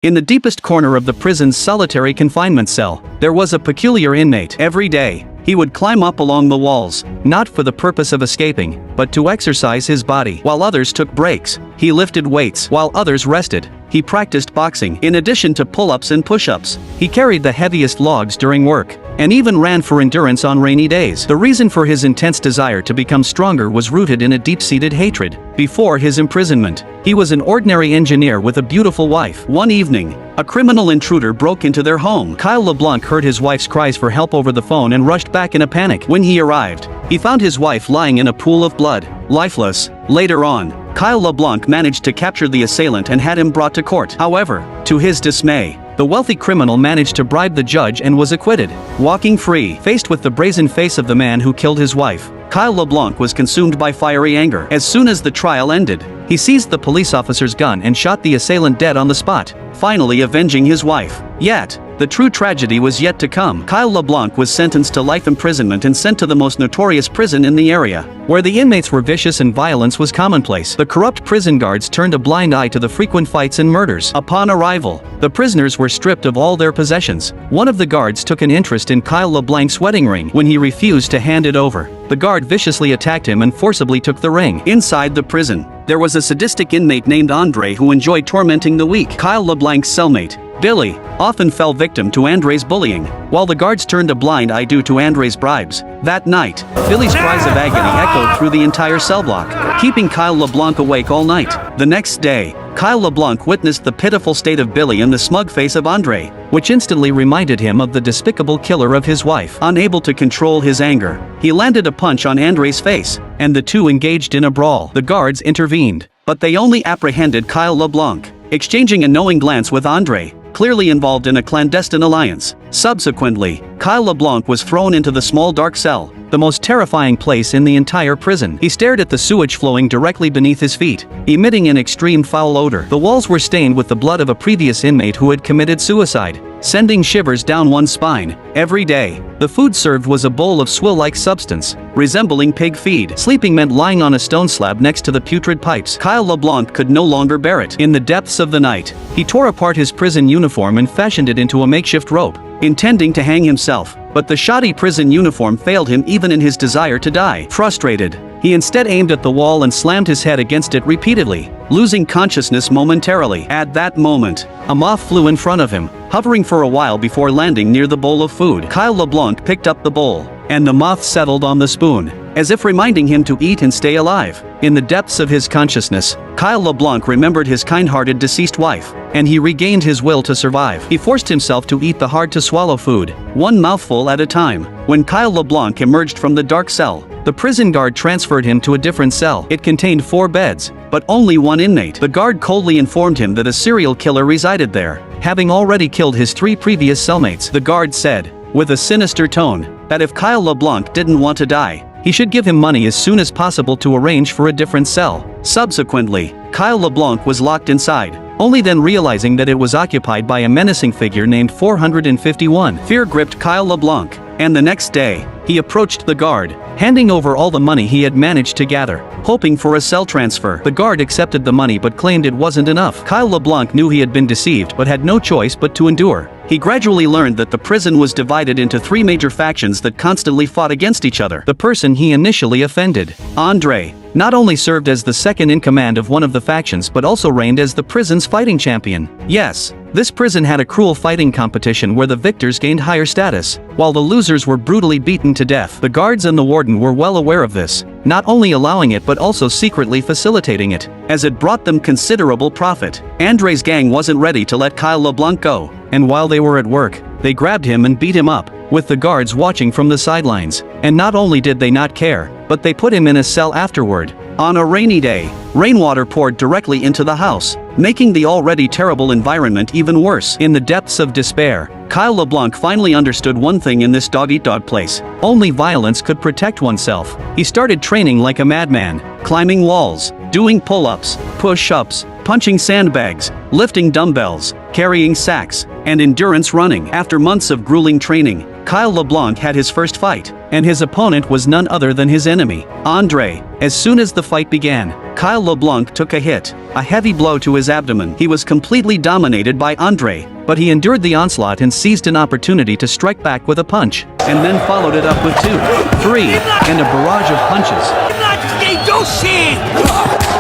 In the deepest corner of the prison's solitary confinement cell, there was a peculiar inmate. Every day, he would climb up along the walls, not for the purpose of escaping, but to exercise his body. While others took breaks, he lifted weights. While others rested, he practiced boxing. In addition to pull-ups and push-ups, he carried the heaviest logs during work, and even ran for endurance on rainy days. The reason for his intense desire to become stronger was rooted in a deep-seated hatred. Before his imprisonment, he was an ordinary engineer with a beautiful wife. One evening, a criminal intruder broke into their home. Kyle LeBlanc heard his wife's cries for help over the phone and rushed back in a panic. When he arrived, he found his wife lying in a pool of blood, lifeless. Later on, Kyle LeBlanc managed to capture the assailant and had him brought to court. However, to his dismay, the wealthy criminal managed to bribe the judge and was acquitted. Walking free, faced with the brazen face of the man who killed his wife, Kyle LeBlanc was consumed by fiery anger. As soon as the trial ended, he seized the police officer's gun and shot the assailant dead on the spot, finally avenging his wife. Yet, the true tragedy was yet to come. Kyle LeBlanc was sentenced to life imprisonment and sent to the most notorious prison in the area, where the inmates were vicious and violence was commonplace. The corrupt prison guards turned a blind eye to the frequent fights and murders. Upon arrival, the prisoners were stripped of all their possessions. One of the guards took an interest in Kyle LeBlanc's wedding ring. When he refused to hand it over, the guard viciously attacked him and forcibly took the ring. Inside the prison, there was a sadistic inmate named Andre who enjoyed tormenting the weak. Kyle LeBlanc's cellmate, Billy, often fell victim to Andre's bullying, while the guards turned a blind eye due to Andre's bribes. That night, Billy's cries of agony echoed through the entire cell block, keeping Kyle LeBlanc awake all night. The next day, Kyle LeBlanc witnessed the pitiful state of Billy and the smug face of Andre, which instantly reminded him of the despicable killer of his wife. Unable to control his anger, he landed a punch on Andre's face, and the two engaged in a brawl. The guards intervened, but they only apprehended Kyle LeBlanc, exchanging a knowing glance with Andre, clearly involved in a clandestine alliance. Subsequently, Kyle LeBlanc was thrown into the small dark cell, the most terrifying place in the entire prison. He stared at the sewage flowing directly beneath his feet, emitting an extreme foul odor. The walls were stained with the blood of a previous inmate who had committed suicide, sending shivers down one's spine. Every day, the food served was a bowl of swill-like substance, resembling pig feed. Sleeping meant lying on a stone slab next to the putrid pipes. Kyle LeBlanc could no longer bear it. In the depths of the night, he tore apart his prison uniform and fashioned it into a makeshift rope, intending to hang himself, but the shoddy prison uniform failed him even in his desire to die. Frustrated, he instead aimed at the wall and slammed his head against it repeatedly, losing consciousness momentarily. At that moment, a moth flew in front of him, hovering for a while before landing near the bowl of food. Kyle LeBlanc picked up the bowl, and the moth settled on the spoon, as if reminding him to eat and stay alive. In the depths of his consciousness, Kyle LeBlanc remembered his kind-hearted deceased wife, and he regained his will to survive. He forced himself to eat the hard-to-swallow food, one mouthful at a time. When Kyle LeBlanc emerged from the dark cell, the prison guard transferred him to a different cell. It contained 4 beds, but only one inmate. The guard coldly informed him that a serial killer resided there, having already killed his 3 previous cellmates. The guard said, with a sinister tone, that if Kyle LeBlanc didn't want to die, he should give him money as soon as possible to arrange for a different cell. Subsequently, Kyle LeBlanc was locked inside, only then realizing that it was occupied by a menacing figure named 451. Fear gripped Kyle LeBlanc, and the next day, he approached the guard, handing over all the money he had managed to gather, hoping for a cell transfer. The guard accepted the money but claimed it wasn't enough. Kyle LeBlanc knew he had been deceived but had no choice but to endure. He gradually learned that the prison was divided into 3 major factions that constantly fought against each other. The person he initially offended, Andre, not only served as the second in command of one of the factions but also reigned as the prison's fighting champion. Yes, this prison had a cruel fighting competition where the victors gained higher status, while the losers were brutally beaten to death. The guards and the warden were well aware of this, not only allowing it but also secretly facilitating it, as it brought them considerable profit. Andre's gang wasn't ready to let Kyle LeBlanc go, and while they were at work, they grabbed him and beat him up, with the guards watching from the sidelines. And not only did they not care, but they put him in a cell afterward. On a rainy day, rainwater poured directly into the house, making the already terrible environment even worse. In the depths of despair, Kyle LeBlanc finally understood one thing in this dog-eat-dog place: only violence could protect oneself. He started training like a madman, climbing walls, doing pull-ups, push-ups, punching sandbags, lifting dumbbells, carrying sacks, and endurance running. After months of grueling training, Kyle LeBlanc had his first fight, and his opponent was none other than his enemy, Andre. As soon as the fight began, Kyle LeBlanc took a hit, a heavy blow to his abdomen. He was completely dominated by Andre, but he endured the onslaught and seized an opportunity to strike back with a punch, and then followed it up with 2, 3, and a barrage of punches.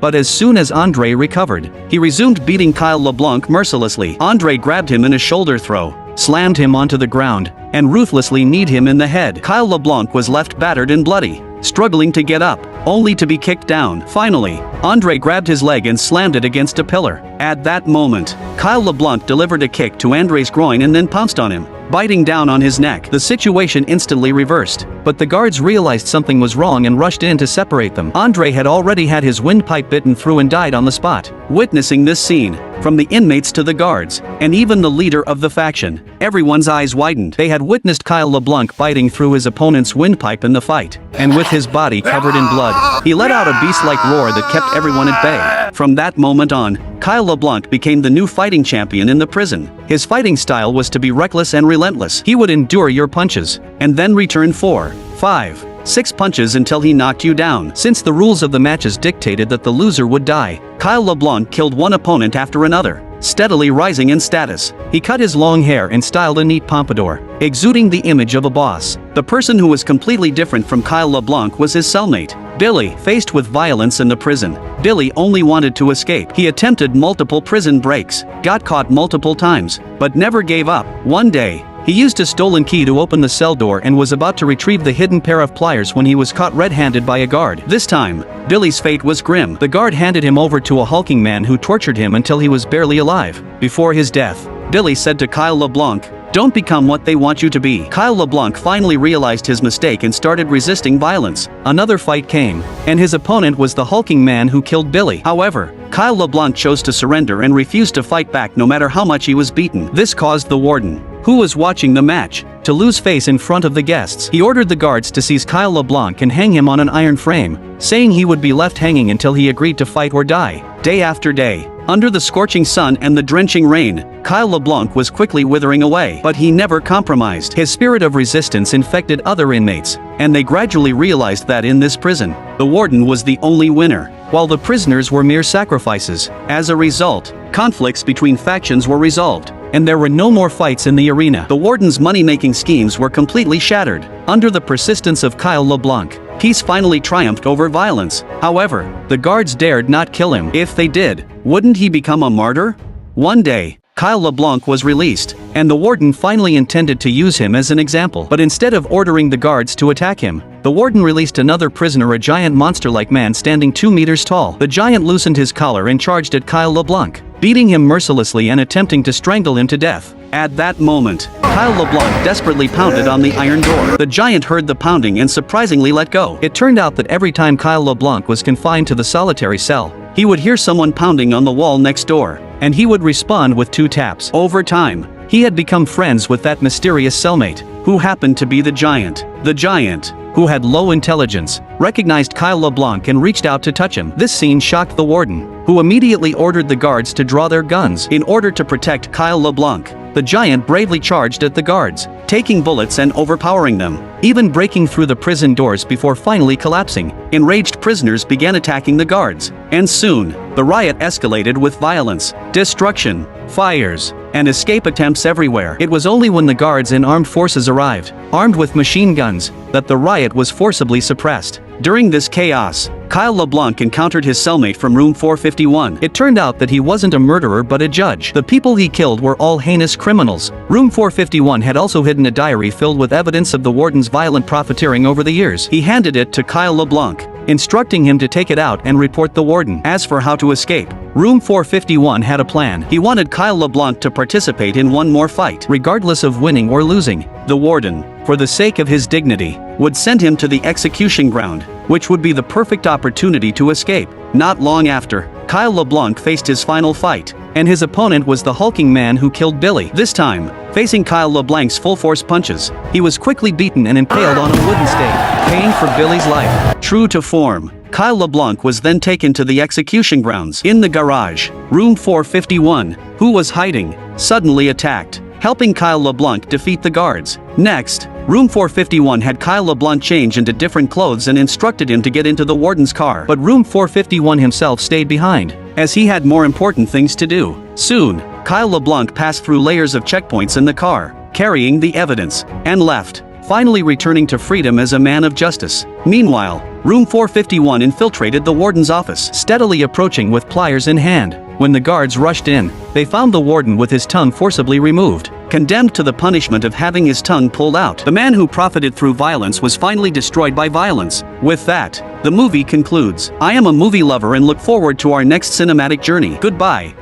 But as soon as Andre recovered, he resumed beating Kyle LeBlanc mercilessly. Andre grabbed him in a shoulder throw, slammed him onto the ground, and ruthlessly kneed him in the head. Kyle LeBlanc was left battered and bloody, struggling to get up, only to be kicked down. Finally, Andre grabbed his leg and slammed it against a pillar. At that moment, Kyle LeBlanc delivered a kick to Andre's groin and then pounced on him, biting down on his neck. The situation instantly reversed, but the guards realized something was wrong and rushed in to separate them. Andre had already had his windpipe bitten through and died on the spot. Witnessing this scene, from the inmates to the guards, and even the leader of the faction, everyone's eyes widened. They had witnessed Kyle LeBlanc biting through his opponent's windpipe in the fight, and with his body covered in blood, he let out a beast-like roar that kept everyone at bay. From that moment on, Kyle LeBlanc became the new fighting champion in the prison. His fighting style was to be reckless and relentless. He would endure your punches, and then return 4, 5, 6 punches until he knocked you down. Since the rules of the matches dictated that the loser would die, Kyle LeBlanc killed one opponent after another, steadily rising in status. He cut his long hair and styled a neat pompadour, exuding the image of a boss. The person who was completely different from Kyle LeBlanc was his cellmate, Billy. Faced with violence in the prison, Billy only wanted to escape. He attempted multiple prison breaks, got caught multiple times, but never gave up. One day, he used a stolen key to open the cell door and was about to retrieve the hidden pair of pliers when he was caught red-handed by a guard. This time, Billy's fate was grim. The guard handed him over to a hulking man who tortured him until he was barely alive. Before his death, Billy said to Kyle LeBlanc, "Don't become what they want you to be." Kyle LeBlanc finally realized his mistake and started resisting violence. Another fight came, and his opponent was the hulking man who killed Billy. However, Kyle LeBlanc chose to surrender and refused to fight back no matter how much he was beaten. This caused the warden, who was watching the match, to lose face in front of the guests. He ordered the guards to seize Kyle LeBlanc and hang him on an iron frame, saying he would be left hanging until he agreed to fight or die. Day after day, under the scorching sun and the drenching rain, Kyle LeBlanc was quickly withering away. But he never compromised. His spirit of resistance infected other inmates, and they gradually realized that in this prison, the warden was the only winner, while the prisoners were mere sacrifices. As a result, conflicts between factions were resolved, and there were no more fights in the arena. The warden's money-making schemes were completely shattered. Under the persistence of Kyle LeBlanc, peace finally triumphed over violence. However, the guards dared not kill him. If they did, wouldn't he become a martyr? One day, Kyle LeBlanc was released, and the warden finally intended to use him as an example. But instead of ordering the guards to attack him, the warden released another prisoner, a giant monster-like man standing 2 meters tall. The giant loosened his collar and charged at Kyle LeBlanc, beating him mercilessly and attempting to strangle him to death. At that moment, Kyle LeBlanc desperately pounded on the iron door. The giant heard the pounding and surprisingly let go. It turned out that every time Kyle LeBlanc was confined to the solitary cell, he would hear someone pounding on the wall next door, and he would respond with 2 taps. Over time, he had become friends with that mysterious cellmate, who happened to be the giant. The giant, who had low intelligence, recognized Kyle LeBlanc and reached out to touch him. This scene shocked the warden, who immediately ordered the guards to draw their guns. In order to protect Kyle LeBlanc, the giant bravely charged at the guards, taking bullets and overpowering them, even breaking through the prison doors before finally collapsing. Enraged prisoners began attacking the guards, and soon, the riot escalated with violence, destruction, fires, and escape attempts everywhere. It was only when the guards and armed forces arrived, armed with machine guns, that the riot was forcibly suppressed. During this chaos, Kyle LeBlanc encountered his cellmate from room 451. It turned out that he wasn't a murderer but a judge. The people he killed were all heinous criminals. Room 451 had also hidden a diary filled with evidence of the warden's violent profiteering over the years. He handed it to Kyle LeBlanc, instructing him to take it out and report the warden. As for how to escape, room 451 had a plan. He wanted Kyle LeBlanc to participate in one more fight. Regardless of winning or losing, the warden, for the sake of his dignity, would send him to the execution ground, which would be the perfect opportunity to escape. Not long after, Kyle LeBlanc faced his final fight, and his opponent was the hulking man who killed Billy. This time, facing Kyle LeBlanc's full-force punches, he was quickly beaten and impaled on a wooden stake, paying for Billy's life. True to form, Kyle LeBlanc was then taken to the execution grounds. In the garage, room 451, who was hiding, suddenly attacked, helping Kyle LeBlanc defeat the guards. Next, Room 451 had Kyle LeBlanc change into different clothes and instructed him to get into the warden's car. But Room 451 himself stayed behind, as he had more important things to do. Soon, Kyle LeBlanc passed through layers of checkpoints in the car, carrying the evidence, and left, finally returning to freedom as a man of justice. Meanwhile, Room 451 infiltrated the warden's office, steadily approaching with pliers in hand. When the guards rushed in, they found the warden with his tongue forcibly removed, condemned to the punishment of having his tongue pulled out. The man who profited through violence was finally destroyed by violence. With that, the movie concludes. I am a movie lover and look forward to our next cinematic journey. Goodbye.